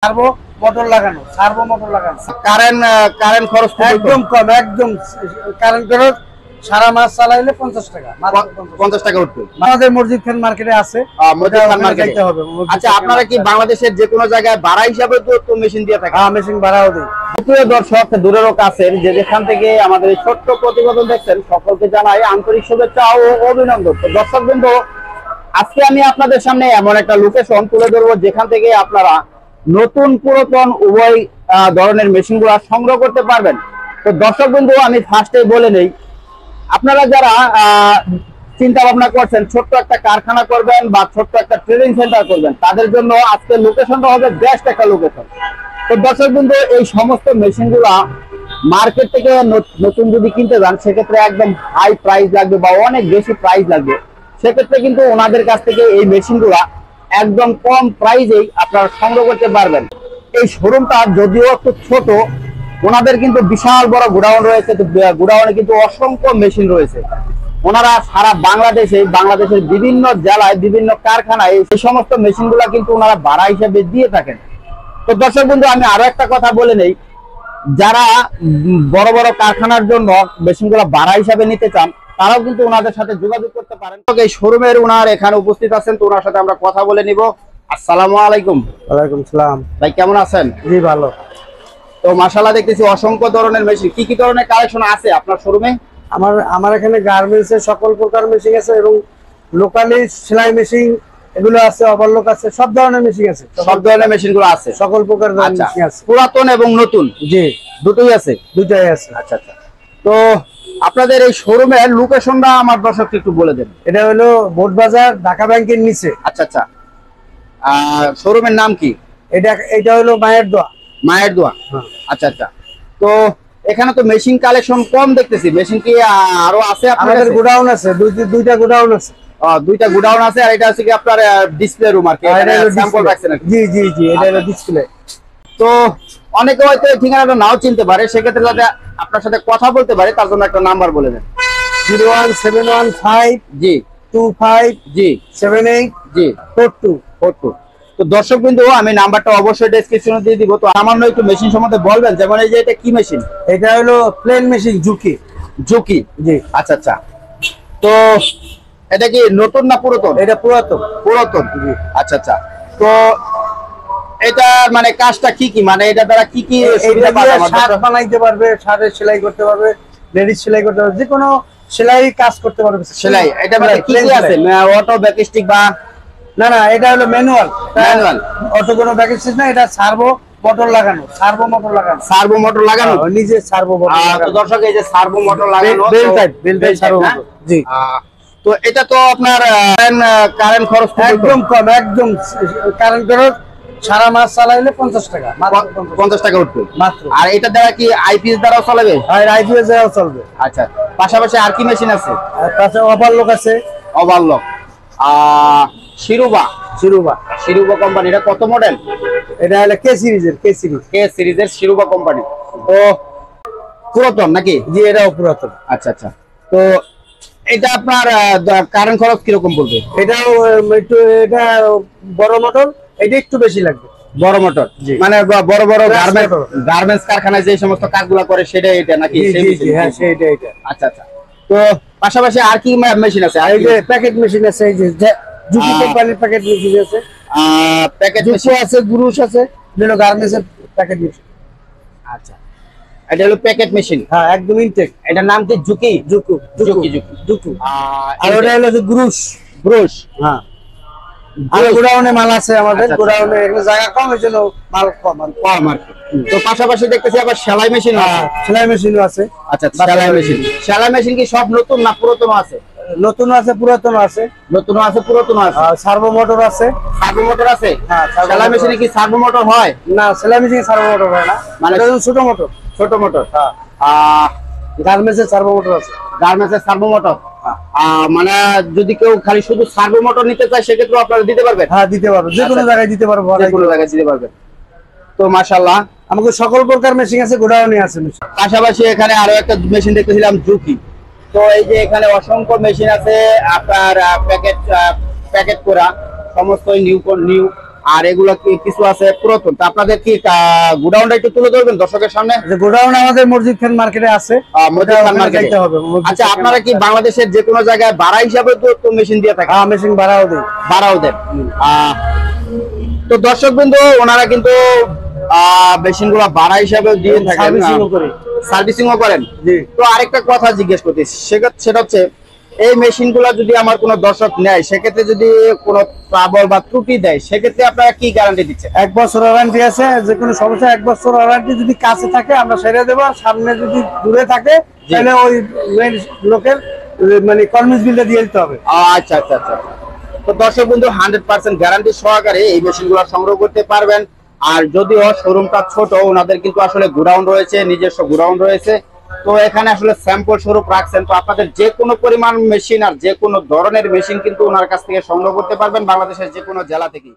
Servo motor লাগানো current খরচ একদম কম, একদম কারেন্ট খরচ সারা মাস চালাইলে 50 টাকা, 50 টাকা উঠবে। আমাদের মসজিদ খান মার্কেটে আছে, মসজিদ খান মার্কেটে হবে। আচ্ছা, আপনারা কি বাংলাদেশের যে কোনো জায়গায় ভাড়া হিসাবে তো মেশিন দিয়ে থাকেন? হ্যাঁ, মেশিন ভাড়াও দেই। প্রিয় দর্শক, দূরেরও কাছের যে যেখান থেকে আমাদের এই ছোট্ট প্রতিবেদন দেখছেন, সকলকে জানাই আন্তরিক শুভেচ্ছা ও অভিনন্দন। তো দর্শকবৃন্দ, আজকে আমি আপনাদের সামনে এমন একটা লোকেশন তুলে ধরবো যেখান থেকে আপনারা নতুন পুরাতন উভয় ধরনের মেশিনগুলো সংগ্রহ করতে পারবেন। তো দর্শকবৃন্দ, আমি ফার্স্টে বলে নেই, আপনারা যারা চিন্তা ভাবনা করছেন ছোট্ট একটা কারখানা করবেন বা ছোট্ট একটা ট্রেনিং সেন্টার করবেন, তাদের জন্য আজকে লোকেশনটা হবে বেস্ট একটা লোকেশন। তো দর্শকবৃন্দ, এই সমস্ত মেশিনগুলা মার্কেট থেকে নতুন যদি কিনতে যান, সেক্ষেত্রে একদম হাই প্রাইস লাগবে বা অনেক বেশি প্রাইস লাগবে। সেক্ষেত্রে কিন্তু ওনাদের কাছ থেকে এই মেশিনগুলা একদম কম প্রাইসেই আপনারা সংগ্রহ করতে পারবেন। এই শোরুমটা যদিও একটু ছোট, ওনাদের কিন্তু বিশাল বড় গোডাউন রয়েছে। তো গোডাউনে কিন্তু অসংখ্য মেশিন রয়েছে। ওনারা সারা বাংলাদেশের বিভিন্ন জেলায় বিভিন্ন কারখানায় এই সমস্ত মেশিনগুলা কিন্তু ওনারা ভাড়া হিসেবে দিয়ে থাকেন। তো দর্শক বন্ধু, আমি আরো একটা কথা বলে নেই, যারা বড় বড় কারখানার জন্য মেশিনগুলো ভাড়া হিসাবে নিতে চান, তারাও কিন্তু ওনাদের সাথে যোগাযোগ করতে পারেন। এই শোরুমের ওনার এখানে উপস্থিত আছেন, তো ওনার সাথে আমরা কথা বলে নিব। আসসালামু আলাইকুম। ওয়ালাইকুম সালাম। ভাই, কেমন আছেন? জি, ভালো। তো মাশাআল্লাহ, দেখতেছি অসংখ্য ধরনের মেশিন। কি কি ধরনের কালেকশন আছে আপনার শোরুমে? আমার এখানে গার্মেন্টস এর সকল প্রকার মেশিন আছে এবং লোকালি সেলাই মেশিন এগুলো আছে, ওভারলক আছে, সব ধরনের মেশিন আছে। সব ধরনের মেশিনগুলো আছে, সকল প্রকার আচ্ছা, মেশিন আছে। পুরাতন এবং নতুন জি, দুটোই আছে। দুটাই আছে। আচ্ছা আচ্ছা। তো আপনাদের এই শোরুমের লোকেশনটা আমার দর্শককে একটু বলে দেন। এটা হলো বোট বাজার, ঢাকা ব্যাংকের নিচে। আচ্ছা আচ্ছা। শোরুমের নাম কি? এটা হলো মায়ের দোয়া। মায়ের দোয়া। আচ্ছা আচ্ছা। তো এখানে তো মেশিন কালেকশন কম দেখতেছি, মেশিন কি আরো আছে? আমাদের গোডাউন আছে, দুইটা গোডাউন আছে। দুইটা গোডাউন আছে, আর এটা হচ্ছে কি আপনার ডিসপ্লে রুম আর কি? স্যাম্পল রাখছেন? জি জি জি, এটা হলো ডিসপ্লে। তো অনেকে হয়তো ঠিকানাটা নাও চিনতে পারে, সেক্ষেত্রে যাতে আপনার সাথে কথা বলতে পারে তার জন্য একটা নাম্বার বলে দেন। 01715 জি 25 জি 78 জি 42। তো দর্শক বিন্দু, আমি নাম্বারটা অবশ্যই ডেসক্রিপশনে দিয়ে দিব। তো সামান্য একটু মেশিন সম্বন্ধে বলবেন, যেমন এই যে এটা কি মেশিন? এটা হলো প্লেন মেশিন, জুকি। জি, আচ্ছা আচ্ছা। তো এটা কি নতুন না পুরাতন? এটা পুরাতন। জি, আচ্ছা আচ্ছা। তো এটা মানে কাজটা কি কি, মানে এটা দ্বারা কি কি সুবিধা পাবে? শার্ট বানাইতে পারবে, শার্টের সেলাই করতে পারবে, লেডিস সেলাই করতে পারবে, যে কোনো সেলাই কাজ করতে পারবে। সেলাই এটা মানে কি কি আছে? অটো ব্যাকস্টিক বা? না, এটা হলো ম্যানুয়াল। অটো কোনো ব্যাকস্টিক না, এটা সার্ভো মোটর লাগানো। সার্ভো মোটর লাগানো, নিজে সার্ভো মোটর লাগানো। তো দর্শক, এই যে সার্ভো মোটর লাগানো, বেল টাইপ সার্ভো মোটর। জি। তো এটা তো আপনার কারেন্ট খরচ একদম কম, একদম কারেন্ট খরচ সারা মাস চালাইলে 50 টাকা, 50 টাকা উঠবে মাত্র। আর এটা দ্বারা কি আইপিএস দ্বারাও চলবে? আর আইপিএস দ্বারাও চলবে। আচ্ছা, পাশাপাশি আর কি মেশিন আছে? তাতে ওভারলক আছে। Overlock, Siruba company. এটা কত মডেল? এটা হলো কে সিরিজের শিরুবা কোম্পানি। তো পুরাতন নাকি? জি, এটাও পুরাতন। আচ্ছা আচ্ছা। তো এটা আপনার কারেন্ট খরচ কিরকম পড়বে? এটাও একটু, এটা বড় মোটর, এটা একটু বেশি লাগবে। বড় মোটর মানে বড় বড় গার্মেন্টস কারখানায় যে সমস্ত কাজগুলো করে, সেটা এটা নাকি? হ্যাঁ, সেটা। আচ্ছা আচ্ছা। তো পাশাপাশি আর কি মেশিন আছে? এই যে প্যাকেট মেশিন আছে, এই যে জুকি কোম্পানির প্যাকেট মেশিন আছে। প্যাকেট মেশিন আছে, গুরুশ আছে, যেগুলো গার্মেন্টস এর প্যাকেট মেশিন। আচ্ছা, এটা হলো প্যাকেট মেশিন। হ্যাঁ, একদম ইনটেক। এটার নাম কি? জুকি। আর ওটা হলো ব্রুশ। হ্যাঁ, আর গোডাউনে মাল আছে আমাদের। গোডাউনে এখানে জায়গা কম, এজন্য মাল কম আর কি। তো পাশাপাশি দেখতেছি আবার সেলাই মেশিন আছে। সেলাই মেশিনও আছে। আচ্ছা, সেলাই মেশিন কি সব নতুন না পুরাতন আছে? নতুন আছে, পুরাতন আছে। সার্ভো মোটর আছে। হ্যাঁ, সেলাই মেশিনে কি সার্ভো মোটর হয়? না, সেলাই মেশিনে সার্ভো মোটর হয় না, মানে ছোট মোটর। হ্যাঁ, গার্মেন্টসের সার্ভো মোটর আছে। মানে যদি কেউ খালি শুধু সার্ভো মোটর নিতে চায়, সেক্ষেত্রে আপনারা দিতে পারবেন? হ্যাঁ, দিতে পারবো, যে কোনো জায়গায় দিতে পারবো। তো মাশাআল্লাহ, আমাদের সকল প্রকার মেশিন আছে, গোডাউনে আছে। পাশাপাশি এখানে আরো একটা মেশিন দেখতেছিলাম, জুকি। তো এই যে এখানে অসংখ্য মেশিন আছে আপনার প্যাকেট করা, সমস্ত নিউ আর এগুলো কি কিছু আছে পুরাতন। তা আপনাদের কি গোডাউনটা একটু তুলে ধরবেন দর্শকের সামনে? যে গোডাউন আমাদের মসজিদ খান মার্কেটে আছে, মসজিদ খান ওখানে মার্কেটে। যাইতে হবে। আচ্ছা, আপনারা কি বাংলাদেশের যে কোনো জায়গায় ভাড়া হিসাবে তো মেশিন দিয়ে থাকেন? হ্যাঁ, মেশিন ভাড়াও দিই। ভাড়াও দেন। তো দর্শক বিন্দু, ওনারা কিন্তু মেশিন গুলা ভাড়া হিসাবে দিয়ে থাকেন, সার্ভিসিংও করি। সার্ভিসিংও করেন। জি। তো আরেকটা কথা জিজ্ঞেস করতে, সেটা হচ্ছে এই মেশিন গুলা যদি আমার কোনো দর্শক নেয়, সেক্ষেত্রে যদি কোনো ট্রাবল বা ত্রুটি দেয়, সেক্ষেত্রে আপনারা কি গ্যারান্টি দিচ্ছেন? 1 বছর ওয়ারেন্টি আছে, যে কোনো সমস্যা 1 বছর ওয়ারেন্টি। যদি কাছে থাকে আমরা সেরে দেবো, সামনে যদি দূরে থাকে তাহলে ওই মেন লোকের মানে কনভিন্স বিলটা দিয়ে দিতে হবে। আচ্ছা আচ্ছা আচ্ছা। তো দর্শক বন্ধু, 100% গ্যারান্টি সহকারে এই মেশিন গুলো সংগ্রহ করতে পারবেন। আর যদিও শোরুমটা ছোট, ওনাদের কিন্তু আসলে গোডাউন রয়েছে, নিজস্ব গোডাউন রয়েছে। তো এখানে আসলে স্যাম্পল স্বরূপ রাখছেন। তো আপনাদের যে কোনো পরিমাণ মেশিন আর যে কোনো ধরনের মেশিন কিন্তু ওনার কাছ থেকে সংগ্রহ করতে পারবেন, বাংলাদেশের যে কোনো জেলা থেকে।